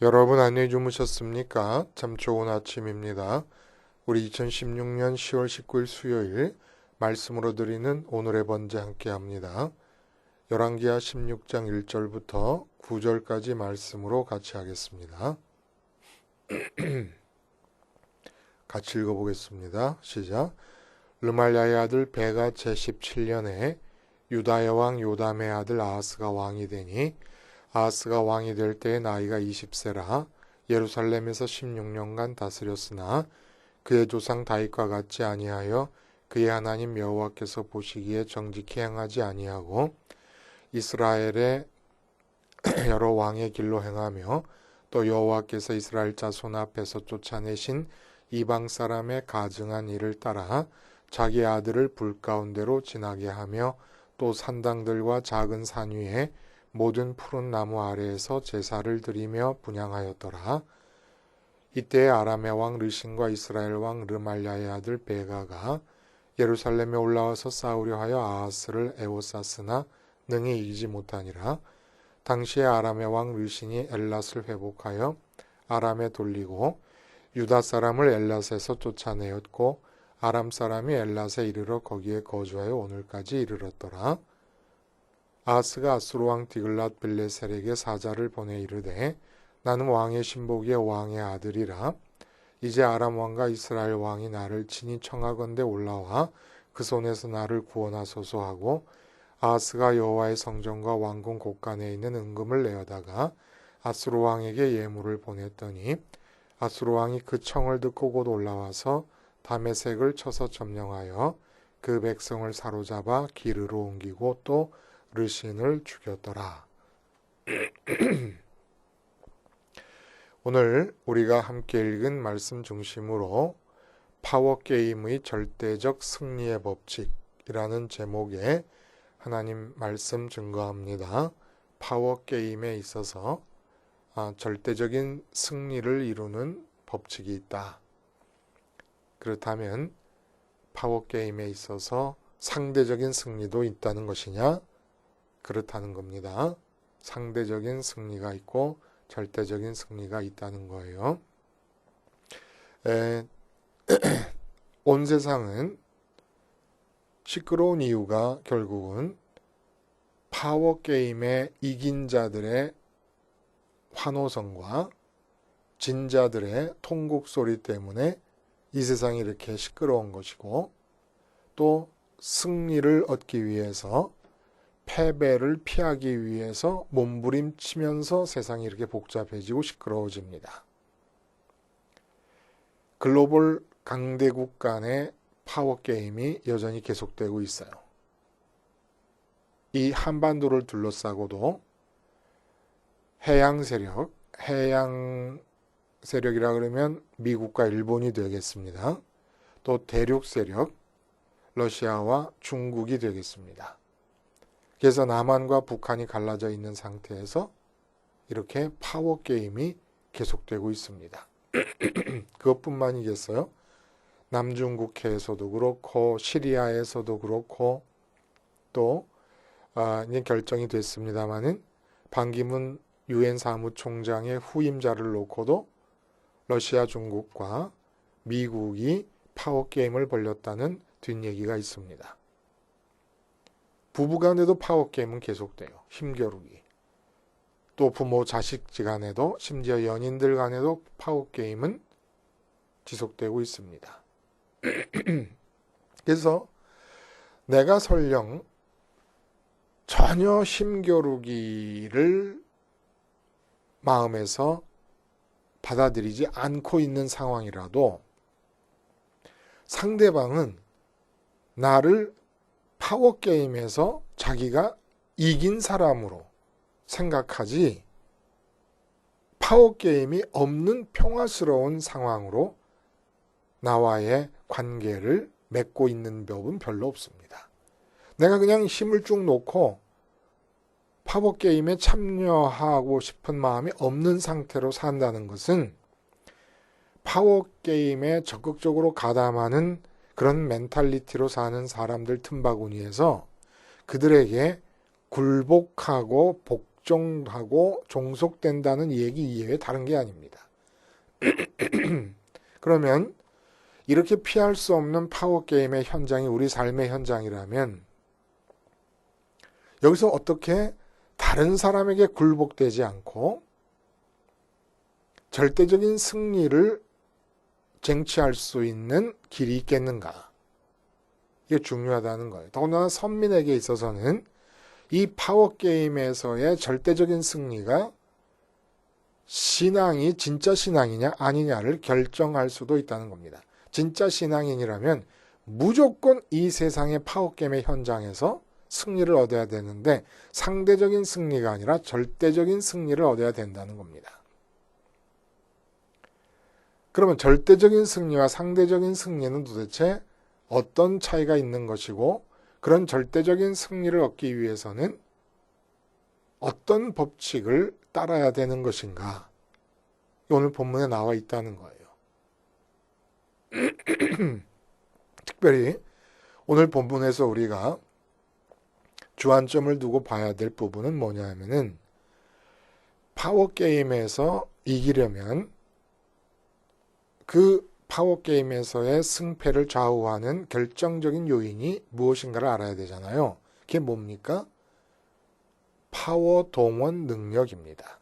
여러분 안녕히 주무셨습니까? 참 좋은 아침입니다. 우리 2016년 10월 19일 수요일 말씀으로 드리는 오늘의 번제 함께 합니다. 열왕기하 16장 1절부터 9절까지 말씀으로 같이 하겠습니다. 같이 읽어보겠습니다. 시작. 르말야의 아들 베가 제17년에 유다의 왕 요담의 아들 아하스가 왕이 되니 아하스가 왕이 될 때의 나이가 20세라 예루살렘에서 16년간 다스렸으나 그의 조상 다윗과 같지 아니하여 그의 하나님 여호와께서 보시기에 정직히 행하지 아니하고 이스라엘의 여러 왕의 길로 행하며 또 여호와께서 이스라엘 자손 앞에서 쫓아내신 이방 사람의 가증한 일을 따라 자기 아들을 불 가운데로 지나게 하며 또 산당들과 작은 산 위에 모든 푸른 나무 아래에서 제사를 드리며 분향하였더라. 이때 아람의 왕 르신과 이스라엘 왕 르말야의 아들 베가가 예루살렘에 올라와서 싸우려 하여 아하스를 에워쌌으나 능히 이기지 못하니라. 당시에 아람의 왕 르신이 엘랏을 회복하여 아람에 돌리고 유다 사람을 엘랏에서 쫓아내었고 아람 사람이 엘랏에 이르러 거기에 거주하여 오늘까지 이르렀더라. 아하스가 아수르 왕 디글랏 빌레셀에게 사자를 보내 이르되 나는 왕의 신복이의 왕의 아들이라. 이제 아람 왕과 이스라엘 왕이 나를 친히 청하건대 올라와 그 손에서 나를 구원하소서 하고 아하스가 여호와의 성전과 왕궁 곳간에 있는 은금을 내어다가 아수르 왕에게 예물을 보냈더니 아수르 왕이 그 청을 듣고 곧 올라와서 다메섹을 쳐서 점령하여 그 백성을 사로잡아 기르로 옮기고 또 르신을 죽였더라. 오늘 우리가 함께 읽은 말씀 중심으로 파워게임의 절대적 승리의 법칙이라는 제목의 하나님 말씀 증거합니다. 파워게임에 있어서 절대적인 승리를 이루는 법칙이 있다. 그렇다면 파워게임에 있어서 상대적인 승리도 있다는 것이냐? 그렇다는 겁니다. 상대적인 승리가 있고 절대적인 승리가 있다는 거예요. 온 세상은 시끄러운 이유가 결국은 파워게임에 이긴 자들의 환호성과 진 자들의 통곡 소리 때문에 이 세상이 이렇게 시끄러운 것이고 또 승리를 얻기 위해서 패배를 피하기 위해서 몸부림치면서 세상이 이렇게 복잡해지고 시끄러워집니다. 글로벌 강대국 간의 파워게임이 여전히 계속되고 있어요. 이 한반도를 둘러싸고도 해양 세력이라 그러면 미국과 일본이 되겠습니다. 또 대륙 세력, 러시아와 중국이 되겠습니다. 그래서 남한과 북한이 갈라져 있는 상태에서 이렇게 파워게임이 계속되고 있습니다. 그것뿐만이겠어요? 남중국해에서도 그렇고 시리아에서도 그렇고 또 이제 결정이 됐습니다마는 반기문 유엔 사무총장의 후임자를 놓고도 러시아, 중국과 미국이 파워게임을 벌였다는 뒷얘기가 있습니다. 부부간에도 파워게임은 계속돼요. 힘겨루기. 또 부모 자식 간에도 심지어 연인들 간에도 파워게임은 지속되고 있습니다. 그래서 내가 설령 전혀 힘겨루기를 마음에서 받아들이지 않고 있는 상황이라도 상대방은 나를 파워게임에서 자기가 이긴 사람으로 생각하지 파워게임이 없는 평화스러운 상황으로 나와의 관계를 맺고 있는 법은 별로 없습니다. 내가 그냥 힘을 쭉 놓고 파워게임에 참여하고 싶은 마음이 없는 상태로 산다는 것은 파워게임에 적극적으로 가담하는 그런 멘탈리티로 사는 사람들 틈바구니에서 그들에게 굴복하고 복종하고 종속된다는 얘기 이외에 다른 게 아닙니다. 그러면 이렇게 피할 수 없는 파워게임의 현장이 우리 삶의 현장이라면 여기서 어떻게 다른 사람에게 굴복되지 않고 절대적인 승리를 쟁취할 수 있는 길이 있겠는가? 이게 중요하다는 거예요. 더군다나 선민에게 있어서는 이 파워게임에서의 절대적인 승리가 신앙이 진짜 신앙이냐 아니냐를 결정할 수도 있다는 겁니다. 진짜 신앙인이라면 무조건 이 세상의 파워게임의 현장에서 승리를 얻어야 되는데 상대적인 승리가 아니라 절대적인 승리를 얻어야 된다는 겁니다. 그러면 절대적인 승리와 상대적인 승리는 도대체 어떤 차이가 있는 것이고 그런 절대적인 승리를 얻기 위해서는 어떤 법칙을 따라야 되는 것인가? 오늘 본문에 나와 있다는 거예요. 특별히 오늘 본문에서 우리가 주안점을 두고 봐야 될 부분은 뭐냐 하면은 파워게임에서 이기려면 그 파워게임에서의 승패를 좌우하는 결정적인 요인이 무엇인가를 알아야 되잖아요. 그게 뭡니까? 파워 동원 능력입니다.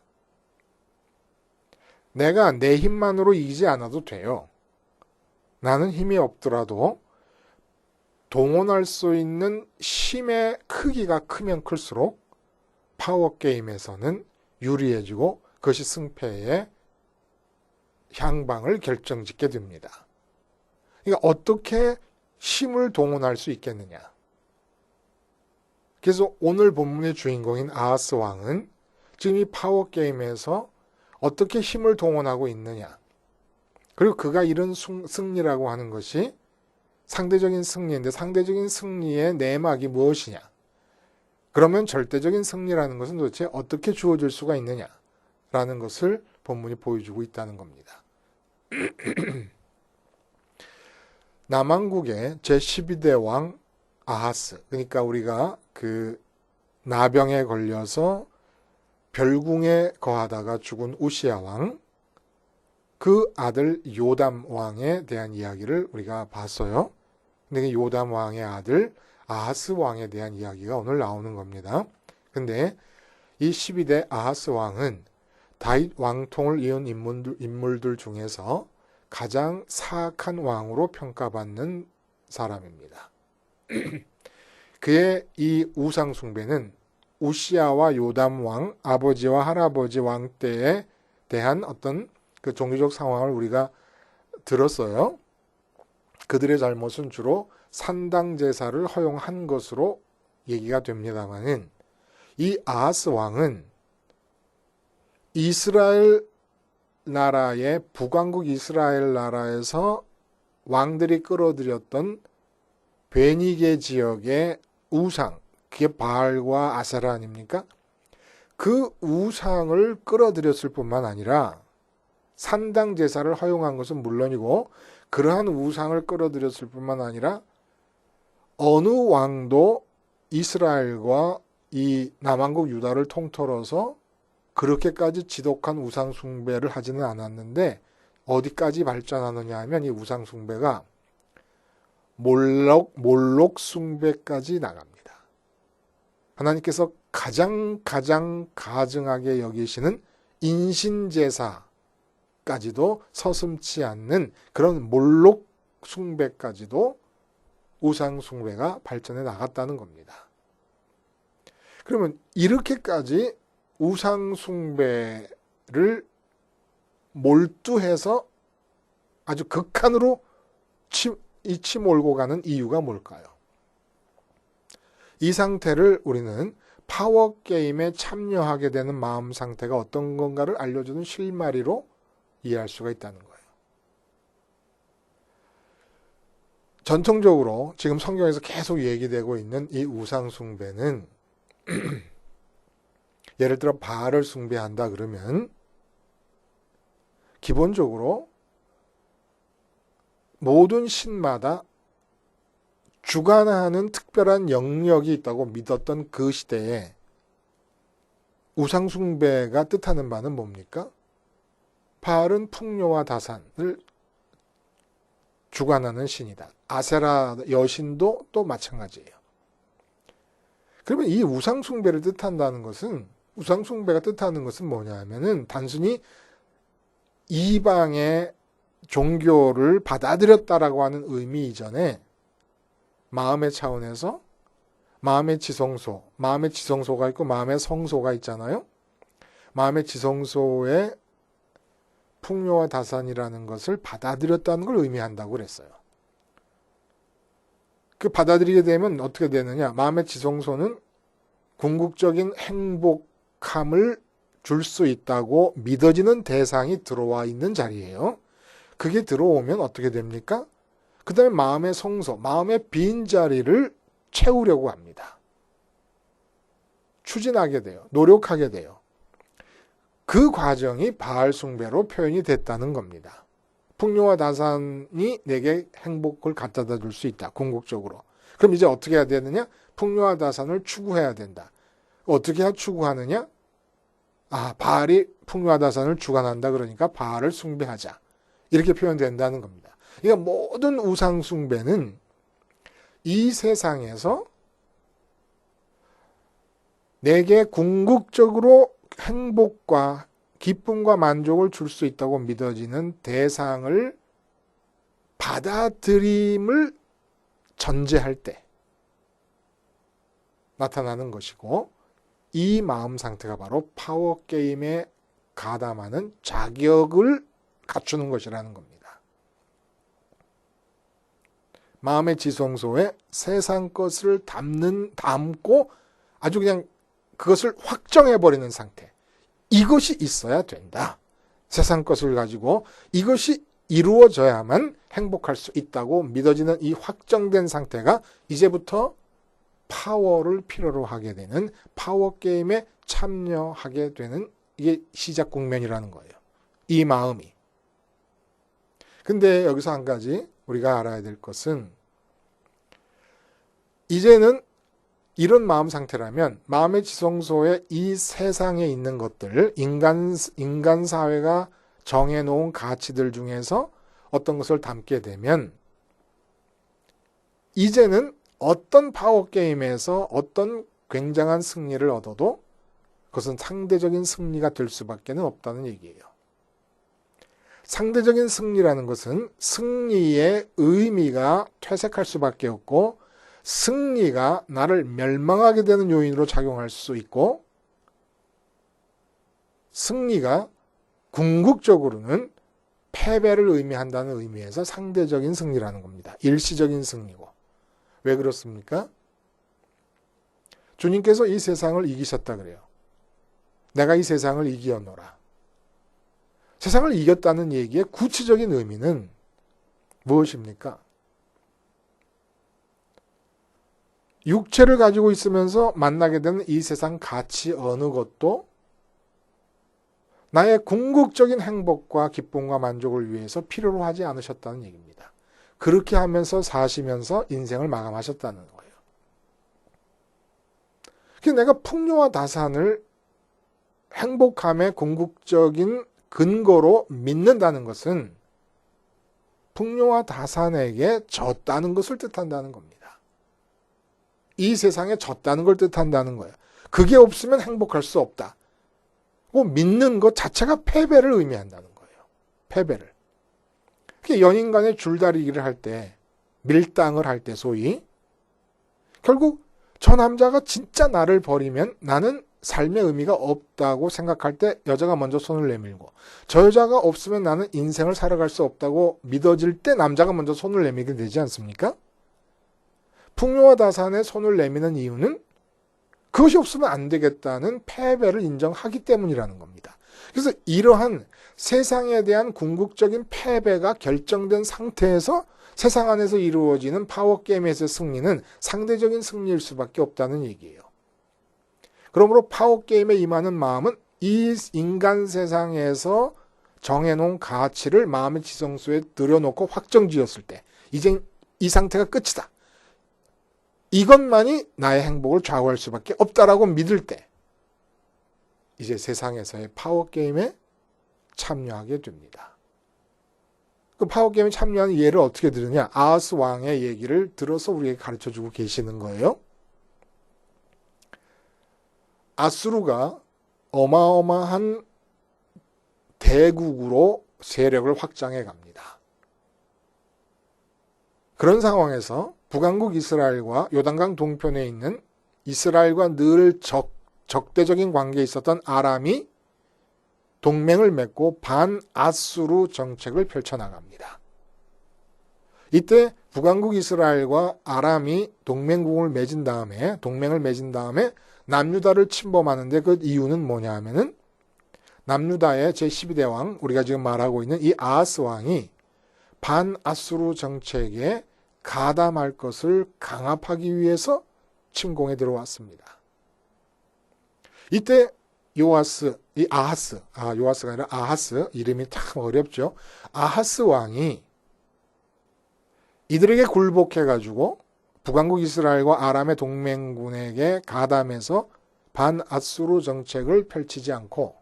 내가 내 힘만으로 이기지 않아도 돼요. 나는 힘이 없더라도 동원할 수 있는 힘의 크기가 크면 클수록 파워게임에서는 유리해지고 그것이 승패의 향방을 결정짓게 됩니다. 그러니까 어떻게 힘을 동원할 수 있겠느냐. 그래서 오늘 본문의 주인공인 아하스 왕은 지금 이 파워게임에서 어떻게 힘을 동원하고 있느냐. 그리고 그가 이룬 승리라고 하는 것이 상대적인 승리인데 상대적인 승리의 내막이 무엇이냐. 그러면 절대적인 승리라는 것은 도대체 어떻게 주어질 수가 있느냐라는 것을 본문이 보여주고 있다는 겁니다. 남왕국의 제12대 왕 아하스, 그러니까 우리가 그 나병에 걸려서 별궁에 거하다가 죽은 우시야 왕, 그 아들 요담 왕에 대한 이야기를 우리가 봤어요. 근데 요담 왕의 아들 아하스 왕에 대한 이야기가 오늘 나오는 겁니다. 근데 이 12대 아하스 왕은 다윗 왕통을 이은 인물들 중에서 가장 사악한 왕으로 평가받는 사람입니다. 그의 이 우상 숭배는 우시야와 요담 왕, 아버지와 할아버지 왕 때에 대한 어떤 그 종교적 상황을 우리가 들었어요. 그들의 잘못은 주로 산당 제사를 허용한 것으로 얘기가 됩니다만은 이 아하스 왕은 이스라엘 나라의 북왕국 이스라엘 나라에서 왕들이 끌어들였던 베니게 지역의 우상, 그게 바알과 아세라 아닙니까? 그 우상을 끌어들였을 뿐만 아니라 산당 제사를 허용한 것은 물론이고 그러한 우상을 끌어들였을 뿐만 아니라 어느 왕도 이스라엘과 이 남왕국 유다를 통틀어서 그렇게까지 지독한 우상 숭배를 하지는 않았는데 어디까지 발전하느냐 하면 이 우상 숭배가 몰록 숭배까지 나갑니다. 하나님께서 가장 가증하게 여기시는 인신제사까지도 서슴지 않는 그런 몰록 숭배까지도 우상 숭배가 발전해 나갔다는 겁니다. 그러면 이렇게까지 우상 숭배를 몰두해서 아주 극한으로 치몰고 가는 이유가 뭘까요? 이 상태를 우리는 파워게임에 참여하게 되는 마음 상태가 어떤 건가를 알려주는 실마리로 이해할 수가 있다는 거예요. 전통적으로 지금 성경에서 계속 얘기되고 있는 이 우상 숭배는 예를 들어 바알을 숭배한다 그러면 기본적으로 모든 신마다 주관하는 특별한 영역이 있다고 믿었던 그 시대에 우상숭배가 뜻하는 바는 뭡니까? 바알은 풍요와 다산을 주관하는 신이다. 아세라 여신도 또 마찬가지예요. 그러면 이 우상숭배를 뜻한다는 것은, 우상숭배가 뜻하는 것은 뭐냐 하면은 단순히 이방의 종교를 받아들였다라고 하는 의미 이전에 마음의 차원에서 마음의 지성소가 있고 마음의 성소가 있잖아요. 마음의 지성소에 풍요와 다산이라는 것을 받아들였다는 걸 의미한다고 그랬어요. 그 받아들이게 되면 어떻게 되느냐? 마음의 지성소는 궁극적인 행복함을 줄 수 있다고 믿어지는 대상이 들어와 있는 자리예요. 그게 들어오면 어떻게 됩니까? 그 다음에 마음의 성소, 마음의 빈자리를 채우려고 합니다. 추진하게 돼요. 노력하게 돼요. 그 과정이 바알 숭배로 표현이 됐다는 겁니다. 풍요와 다산이 내게 행복을 갖다 줄 수 있다. 궁극적으로. 그럼 이제 어떻게 해야 되느냐? 풍요와 다산을 추구해야 된다. 어떻게 추구하느냐? 바알이 풍요와 다산을 주관한다. 그러니까 바알을 숭배하자. 이렇게 표현된다는 겁니다. 그러니까 모든 우상 숭배는 이 세상에서 내게 궁극적으로 행복과 기쁨과 만족을 줄 수 있다고 믿어지는 대상을 받아들임을 전제할 때 나타나는 것이고, 이 마음 상태가 바로 파워게임에 가담하는 자격을 갖추는 것이라는 겁니다. 마음의 지성소에 세상 것을 담고 아주 그냥 그것을 확정해버리는 상태. 이것이 있어야 된다. 세상 것을 가지고 이것이 이루어져야만 행복할 수 있다고 믿어지는 이 확정된 상태가 이제부터 파워를 필요로 하게 되는 파워게임에 참여하게 되는 이게 시작 국면이라는 거예요. 이 마음이. 근데 여기서 한 가지 우리가 알아야 될 것은, 이제는 이런 마음 상태라면 마음의 지성소에 이 세상에 있는 것들, 인간 사회가 정해놓은 가치들 중에서 어떤 것을 담게 되면 이제는 어떤 파워게임에서 어떤 굉장한 승리를 얻어도 그것은 상대적인 승리가 될 수밖에 없다는 얘기예요. 상대적인 승리라는 것은 승리의 의미가 퇴색할 수밖에 없고, 승리가 나를 멸망하게 되는 요인으로 작용할 수 있고, 승리가 궁극적으로는 패배를 의미한다는 의미에서 상대적인 승리라는 겁니다. 일시적인 승리고. 왜 그렇습니까? 주님께서 이 세상을 이기셨다 그래요. 내가 이 세상을 이기었노라. 세상을 이겼다는 얘기의 구체적인 의미는 무엇입니까? 육체를 가지고 있으면서 만나게 되는 이 세상 가치 어느 것도 나의 궁극적인 행복과 기쁨과 만족을 위해서 필요로 하지 않으셨다는 얘기입니다. 그렇게 하면서 사시면서 인생을 마감하셨다는 거예요. 그래서 내가 풍요와 다산을 행복함의 궁극적인 근거로 믿는다는 것은 풍요와 다산에게 졌다는 것을 뜻한다는 겁니다. 이 세상에 졌다는 걸 뜻한다는 거예요. 그게 없으면 행복할 수 없다. 믿는 것 자체가 패배를 의미한다는 거예요. 패배를. 연인 간의 줄다리기를 할 때, 밀당을 할 때 소위, 결국 저 남자가 진짜 나를 버리면 나는 삶의 의미가 없다고 생각할 때 여자가 먼저 손을 내밀고, 저 여자가 없으면 나는 인생을 살아갈 수 없다고 믿어질 때 남자가 먼저 손을 내밀게 되지 않습니까? 풍요와 다산에 손을 내미는 이유는 그것이 없으면 안 되겠다는 패배를 인정하기 때문이라는 겁니다. 그래서 이러한 세상에 대한 궁극적인 패배가 결정된 상태에서 세상 안에서 이루어지는 파워게임에서의 승리는 상대적인 승리일 수밖에 없다는 얘기예요. 그러므로 파워게임에 임하는 마음은 이 인간 세상에서 정해놓은 가치를 마음의 지성소에 들여놓고 확정지었을 때, 이제 이 상태가 끝이다. 이것만이 나의 행복을 좌우할 수밖에 없다라고 믿을 때, 이제 세상에서의 파워게임에 참여하게 됩니다. 그 파워게임에 참여하는 예를 어떻게 들으냐? 아하스 왕의 얘기를 들어서 우리에게 가르쳐주고 계시는 거예요. 아수르가 어마어마한 대국으로 세력을 확장해 갑니다. 그런 상황에서 북왕국 이스라엘과 요단강 동편에 있는 이스라엘과 늘 적대적인 관계에 있었던 아람이 동맹을 맺고 반아수르 정책을 펼쳐나갑니다. 이때 북왕국 이스라엘과 아람이 동맹을 맺은 다음에 남유다를 침범하는데 그 이유는 뭐냐 하면은 남유다의 제12대 왕, 우리가 지금 말하고 있는 이 아하스 왕이 반아수르 정책에 가담할 것을 강압하기 위해서 침공에 들어왔습니다. 이때 요아스가 아니라 아하스, 이름이 참 어렵죠. 아하스 왕이 이들에게 굴복해가지고 북왕국 이스라엘과 아람의 동맹군에게 가담해서 반아수르 정책을 펼치지 않고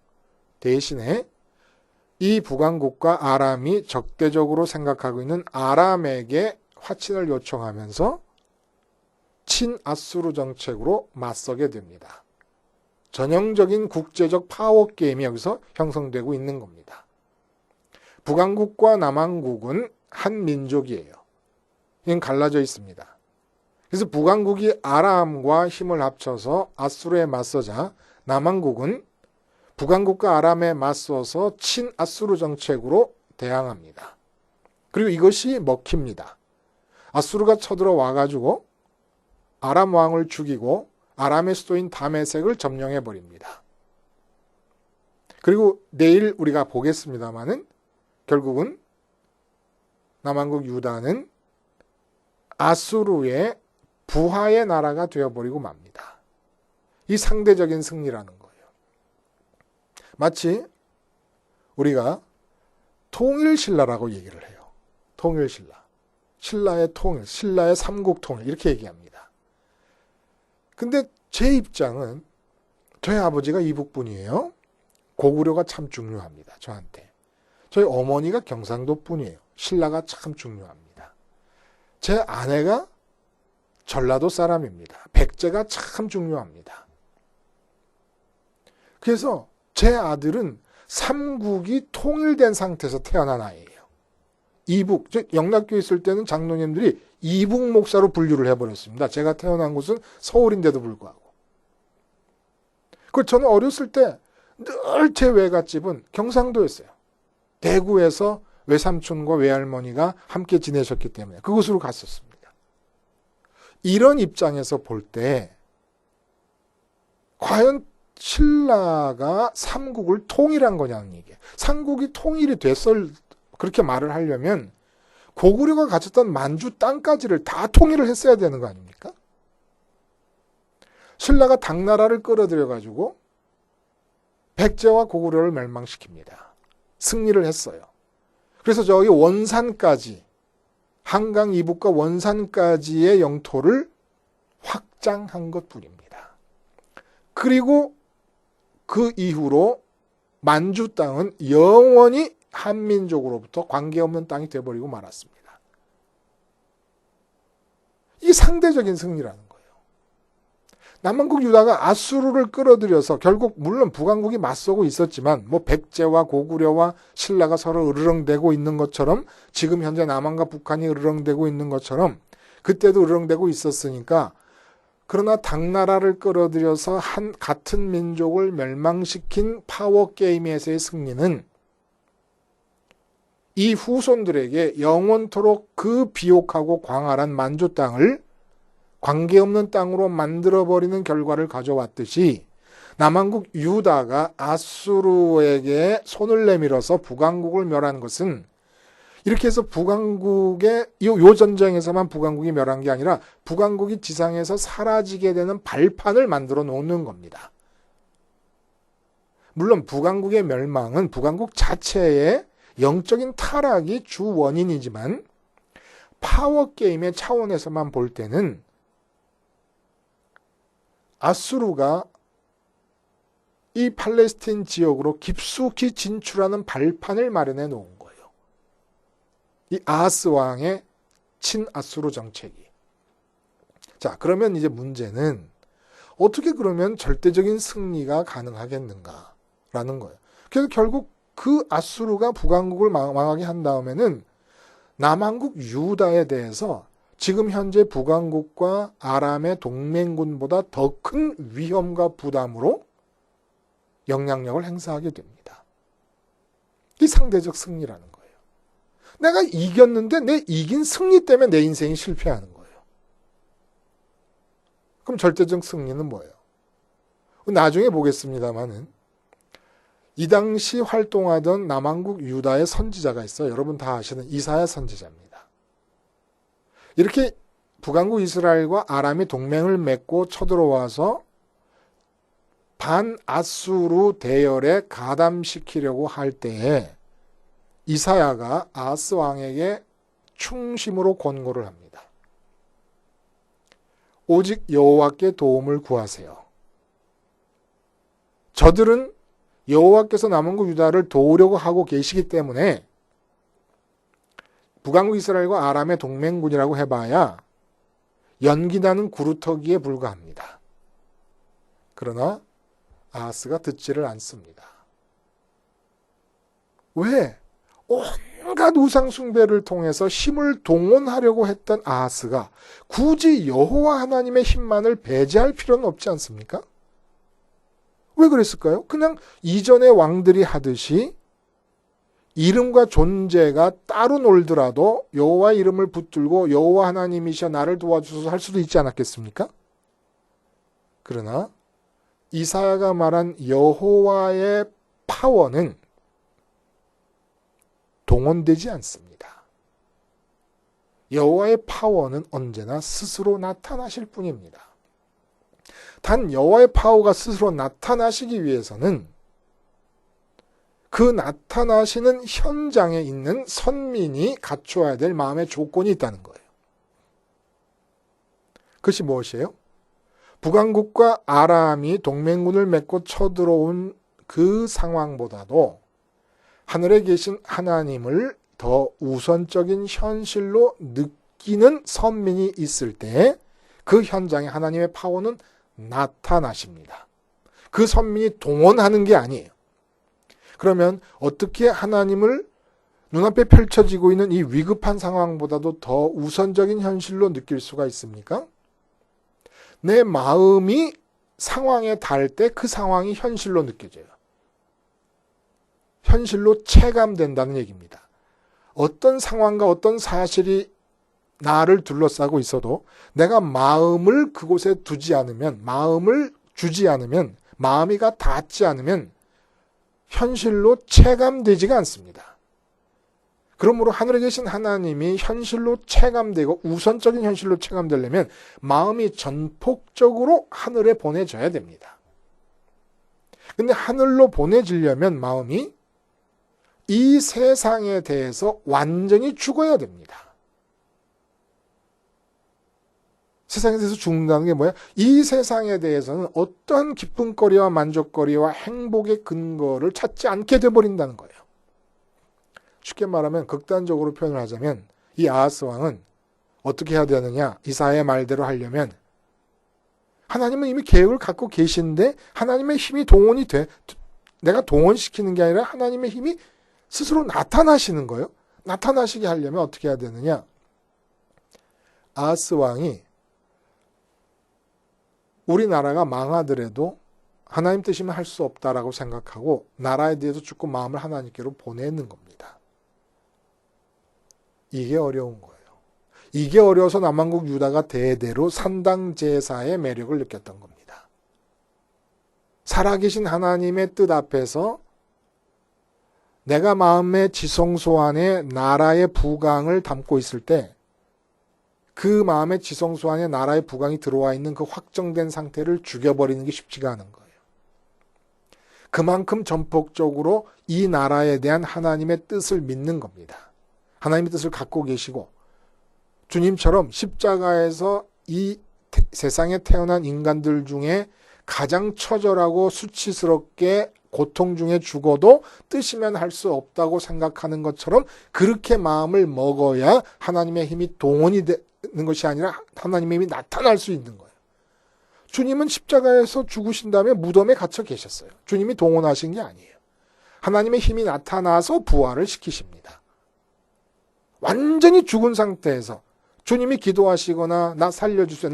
대신에 이 북왕국과 아람이 적대적으로 생각하고 있는 아람에게 화친을 요청하면서 친아수르 정책으로 맞서게 됩니다. 전형적인 국제적 파워게임이 여기서 형성되고 있는 겁니다. 북왕국과 남왕국은 한 민족이에요. 이건 갈라져 있습니다. 그래서 북왕국이 아람과 힘을 합쳐서 아수르에 맞서자 남왕국은 북왕국과 아람에 맞서서 친아수르 정책으로 대항합니다. 그리고 이것이 먹힙니다. 아수르가 쳐들어와 가지고 아람 왕을 죽이고 아람의 수도인 다메섹을 점령해 버립니다. 그리고 내일 우리가 보겠습니다마는 결국은 남왕국 유다는 아수르의 부하의 나라가 되어버리고 맙니다. 이 상대적인 승리라는 거예요. 마치 우리가 통일신라라고 얘기를 해요. 통일신라. 신라의 통일, 신라의 삼국통일 이렇게 얘기합니다. 근데 제 입장은 저희 아버지가 이북분이에요. 고구려가 참 중요합니다. 저한테. 저희 어머니가 경상도 분이에요. 신라가 참 중요합니다. 제 아내가 전라도 사람입니다. 백제가 참 중요합니다. 그래서 제 아들은 삼국이 통일된 상태에서 태어난 아이예요. 이북, 영락교에 있을 때는 장로님들이 이북 목사로 분류를 해버렸습니다. 제가 태어난 곳은 서울인데도 불구하고. 그 저는 어렸을 때 늘 제 외갓집은 경상도였어요. 대구에서 외삼촌과 외할머니가 함께 지내셨기 때문에 그곳으로 갔었습니다. 이런 입장에서 볼 때 과연 신라가 삼국을 통일한 거냐는 얘기예요. 삼국이 통일이 됐을 그렇게 말을 하려면 고구려가 가졌던 만주 땅까지를 다 통일을 했어야 되는 거 아닙니까? 신라가 당나라를 끌어들여가지고 백제와 고구려를 멸망시킵니다. 승리를 했어요. 그래서 저기 원산까지, 한강 이북과 원산까지의 영토를 확장한 것뿐입니다. 그리고 그 이후로 만주 땅은 영원히 한민족으로부터 관계없는 땅이 되어버리고 말았습니다. 이게 상대적인 승리라는 거예요. 남왕국 유다가 아수르를 끌어들여서 결국 물론 북왕국이 맞서고 있었지만 뭐 백제와 고구려와 신라가 서로 으르렁대고 있는 것처럼 지금 현재 남한과 북한이 으르렁대고 있는 것처럼 그때도 으르렁대고 있었으니까 그러나 당나라를 끌어들여서 같은 민족을 멸망시킨 파워게임에서의 승리는 이 후손들에게 영원토록 그 비옥하고 광활한 만주 땅을 관계없는 땅으로 만들어버리는 결과를 가져왔듯이 남왕국 유다가 아수르에게 손을 내밀어서 북왕국을 멸한 것은 이렇게 해서 북왕국의 요 전쟁에서만 북왕국이 멸한 게 아니라 북왕국이 지상에서 사라지게 되는 발판을 만들어 놓는 겁니다. 물론 북왕국의 멸망은 북왕국 자체의 영적인 타락이 주 원인이지만 파워게임의 차원에서만 볼 때는 아수르가 이 팔레스틴 지역으로 깊숙이 진출하는 발판을 마련해 놓은 거예요. 이 아하스 왕의 친아수르 정책이. 자, 그러면 이제 문제는 어떻게 그러면 절대적인 승리가 가능하겠는가라는 거예요. 그래서 결국 그 아수르가 북왕국을 망하게 한 다음에는 남왕국 유다에 대해서 지금 현재 북왕국과 아람의 동맹군보다 더 큰 위험과 부담으로 영향력을 행사하게 됩니다. 이 상대적 승리라는 거예요. 내가 이겼는데 내 이긴 승리 때문에 내 인생이 실패하는 거예요. 그럼 절대적 승리는 뭐예요? 나중에 보겠습니다만은 이 당시 활동하던 남왕국 유다의 선지자가 있어요. 여러분 다 아시는 이사야 선지자입니다. 이렇게 북왕국 이스라엘과 아람이 동맹을 맺고 쳐들어와서 반아수르 대열에 가담시키려고 할 때에 이사야가 아하스 왕에게 충심으로 권고를 합니다. 오직 여호와께 도움을 구하세요. 저들은 여호와께서 남왕국 유다를 도우려고 하고 계시기 때문에 북왕국 이스라엘과 아람의 동맹군이라고 해봐야 연기나는 구루터기에 불과합니다. 그러나 아하스가 듣지를 않습니다. 왜? 온갖 우상 숭배를 통해서 힘을 동원하려고 했던 아하스가 굳이 여호와 하나님의 힘만을 배제할 필요는 없지 않습니까? 왜 그랬을까요? 그냥 이전의 왕들이 하듯이 이름과 존재가 따로 놀더라도 여호와 이름을 붙들고 여호와 하나님이셔 나를 도와주소서 할 수도 있지 않았겠습니까? 그러나 이사야가 말한 여호와의 파워는 동원되지 않습니다. 여호와의 파워는 언제나 스스로 나타나실 뿐입니다. 단 여호와의 파워가 스스로 나타나시기 위해서는 그 나타나시는 현장에 있는 선민이 갖추어야 될 마음의 조건이 있다는 거예요. 그것이 무엇이에요? 북왕국과 아람이 동맹군을 맺고 쳐들어온 그 상황보다도 하늘에 계신 하나님을 더 우선적인 현실로 느끼는 선민이 있을 때 그 현장에 하나님의 파워는 나타나십니다. 그 선민이 동원하는 게 아니에요. 그러면 어떻게 하나님을 눈앞에 펼쳐지고 있는 이 위급한 상황보다도 더 우선적인 현실로 느낄 수가 있습니까? 내 마음이 상황에 닿을 때 그 상황이 현실로 느껴져요. 현실로 체감된다는 얘기입니다. 어떤 상황과 어떤 사실이 나를 둘러싸고 있어도 내가 마음을 그곳에 두지 않으면, 마음을 주지 않으면, 마음이가 닿지 않으면 현실로 체감되지가 않습니다. 그러므로 하늘에 계신 하나님이 현실로 체감되고 우선적인 현실로 체감되려면 마음이 전폭적으로 하늘에 보내져야 됩니다. 근데 하늘로 보내지려면 마음이 이 세상에 대해서 완전히 죽어야 됩니다. 세상에 대해서 죽는다는 게 뭐야? 이 세상에 대해서는 어떠한 기쁨거리와 만족거리와 행복의 근거를 찾지 않게 돼버린다는 거예요. 쉽게 말하면 극단적으로 표현을 하자면 이 아하스 왕은 어떻게 해야 되느냐? 이사야의 말대로 하려면 하나님은 이미 계획을 갖고 계신데 하나님의 힘이 동원이 돼. 내가 동원시키는 게 아니라 하나님의 힘이 스스로 나타나시는 거예요. 나타나시게 하려면 어떻게 해야 되느냐? 아하스 왕이 우리나라가 망하더라도 하나님 뜻이면 할 수 없다라고 생각하고 나라에 대해서 죽고 마음을 하나님께로 보내는 겁니다. 이게 어려운 거예요. 이게 어려워서 남왕국 유다가 대대로 산당 제사의 매력을 느꼈던 겁니다. 살아계신 하나님의 뜻 앞에서 내가 마음의 지성소 안에 나라의 부강을 담고 있을 때 그 마음의 지성소 안에 나라의 부강이 들어와 있는 그 확정된 상태를 죽여버리는 게 쉽지가 않은 거예요. 그만큼 전폭적으로 이 나라에 대한 하나님의 뜻을 믿는 겁니다. 하나님의 뜻을 갖고 계시고 주님처럼 십자가에서 이 세상에 태어난 인간들 중에 가장 처절하고 수치스럽게 고통 중에 죽어도 뜨시면 할 수 없다고 생각하는 것처럼 그렇게 마음을 먹어야 하나님의 힘이 동원이 되는 것이 아니라 하나님의 힘이 나타날 수 있는 거예요. 주님은 십자가에서 죽으신 다음에 무덤에 갇혀 계셨어요. 주님이 동원하신 게 아니에요. 하나님의 힘이 나타나서 부활을 시키십니다. 완전히 죽은 상태에서 주님이 기도하시거나 나 살려주세요.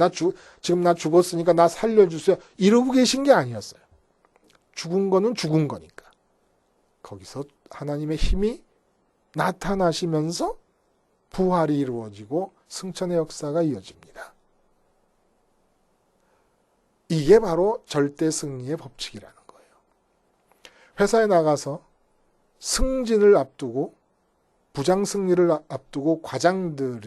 지금 나 죽었으니까 나 살려주세요. 이러고 계신 게 아니었어요. 죽은 거는 죽은 거니까. 거기서 하나님의 힘이 나타나시면서 부활이 이루어지고 승천의 역사가 이어집니다. 이게 바로 절대 승리의 법칙이라는 거예요. 회사에 나가서 승진을 앞두고 부장 승리를 앞두고 과장들,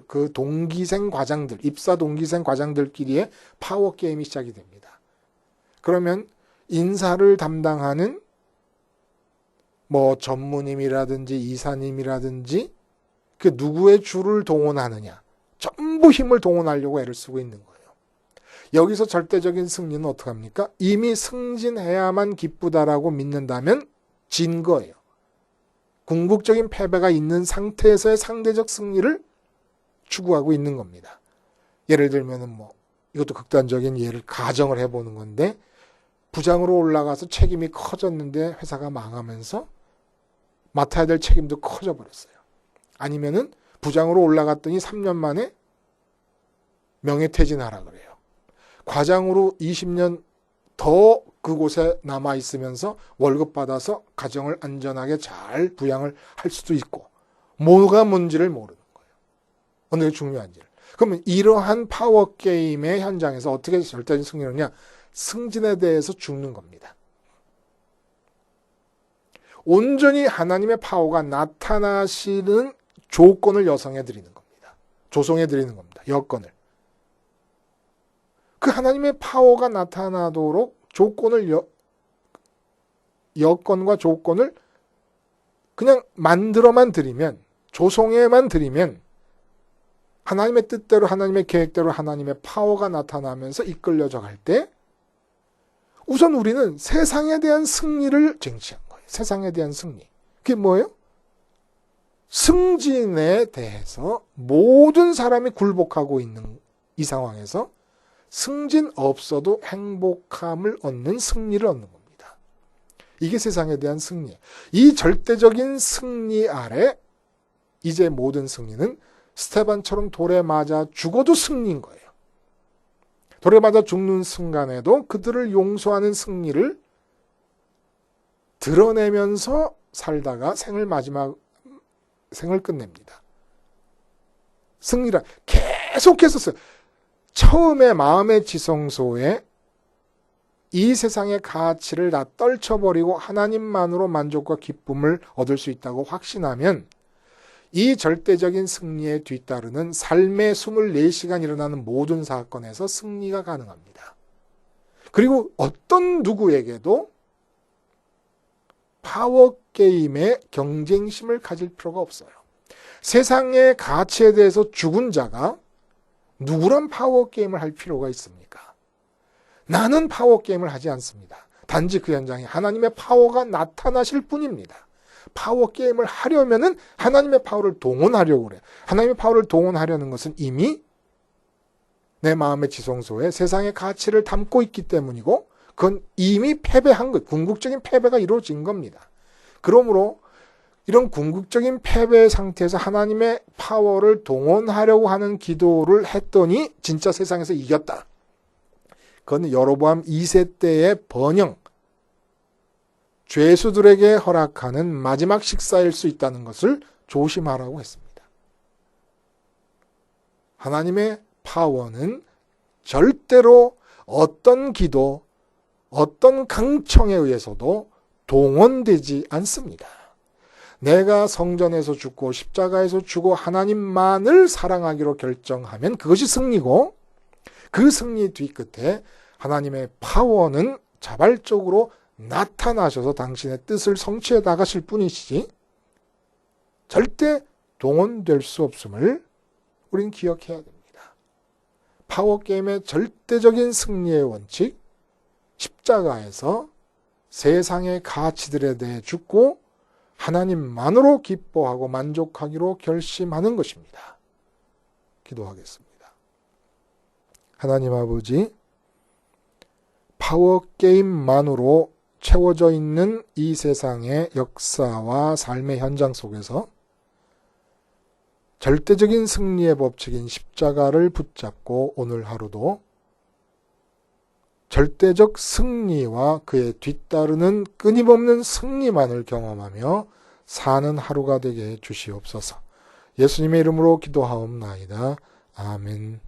그 동기생 과장들, 입사 동기생 과장들끼리의 파워 게임이 시작이 됩니다. 그러면 인사를 담당하는 전무님이라든지 이사님이라든지 그 누구의 줄을 동원하느냐, 전부 힘을 동원하려고 애를 쓰고 있는 거예요. 여기서 절대적인 승리는 어떻게 합니까? 이미 승진해야만 기쁘다라고 믿는다면 진 거예요. 궁극적인 패배가 있는 상태에서의 상대적 승리를 추구하고 있는 겁니다. 예를 들면은 이것도 극단적인 예를 가정을 해보는 건데, 부장으로 올라가서 책임이 커졌는데 회사가 망하면서 맡아야 될 책임도 커져 버렸어요. 아니면은 부장으로 올라갔더니 3년 만에 명예퇴진하라 그래요. 과장으로 20년 더 그곳에 남아있으면서 월급 받아서 가정을 안전하게 잘 부양을 할 수도 있고, 뭐가 뭔지를 모르는 거예요. 어느 게 중요한지를. 그러면 이러한 파워게임의 현장에서 어떻게 절대적인 승리를 하냐? 승진에 대해서 죽는 겁니다. 온전히 하나님의 파워가 나타나시는 조건을 여성해 드리는 겁니다. 조성해 드리는 겁니다. 여건을. 그 하나님의 파워가 나타나도록 여건과 조건을 그냥 만들어만 드리면, 조성해만 드리면 하나님의 뜻대로, 하나님의 계획대로 하나님의 파워가 나타나면서 이끌려져 갈 때 우선 우리는 세상에 대한 승리를 쟁취한 거예요. 세상에 대한 승리. 그게 뭐예요? 승진에 대해서 모든 사람이 굴복하고 있는 이 상황에서 승진 없어도 행복함을 얻는 승리를 얻는 겁니다. 이게 세상에 대한 승리예요. 이 절대적인 승리 아래 이제 모든 승리는 스테반처럼 돌에 맞아 죽어도 승리인 거예요. 돌에 맞아 죽는 순간에도 그들을 용서하는 승리를 드러내면서 살다가 생을 끝냅니다. 승리라 계속했었어요. 처음에 마음의 지성소에 이 세상의 가치를 다 떨쳐버리고 하나님만으로 만족과 기쁨을 얻을 수 있다고 확신하면 이 절대적인 승리에 뒤따르는 삶의 24시간 일어나는 모든 사건에서 승리가 가능합니다. 그리고 어떤 누구에게도 파워게임의 경쟁심을 가질 필요가 없어요. 세상의 가치에 대해서 죽은 자가 누구란 파워게임을 할 필요가 있습니까? 나는 파워게임을 하지 않습니다. 단지 그 현장에 하나님의 파워가 나타나실 뿐입니다. 파워게임을 하려면은 하나님의 파워를 동원하려고 그래요. 하나님의 파워를 동원하려는 것은 이미 내 마음의 지성소에 세상의 가치를 담고 있기 때문이고, 그건 이미 패배한 것, 궁극적인 패배가 이루어진 겁니다. 그러므로 이런 궁극적인 패배 상태에서 하나님의 파워를 동원하려고 하는 기도를 했더니 진짜 세상에서 이겼다. 그건 여로보암 2세 때의 번영, 죄수들에게 허락하는 마지막 식사일 수 있다는 것을 조심하라고 했습니다. 하나님의 파워는 절대로 어떤 기도, 어떤 강청에 의해서도 동원되지 않습니다. 내가 성전에서 죽고 십자가에서 죽고 하나님만을 사랑하기로 결정하면 그것이 승리고, 그 승리 뒤끝에 하나님의 파워는 자발적으로 나타나셔서 당신의 뜻을 성취해 나가실 뿐이시지 절대 동원될 수 없음을 우리는 기억해야 됩니다. 파워게임의 절대적인 승리의 원칙, 십자가에서 세상의 가치들에 대해 죽고 하나님만으로 기뻐하고 만족하기로 결심하는 것입니다. 기도하겠습니다. 하나님 아버지, 파워게임만으로 채워져 있는 이 세상의 역사와 삶의 현장 속에서 절대적인 승리의 법칙인 십자가를 붙잡고 오늘 하루도 절대적 승리와 그에 뒤따르는 끊임없는 승리만을 경험하며 사는 하루가 되게 해 주시옵소서. 예수님의 이름으로 기도하옵나이다. 아멘.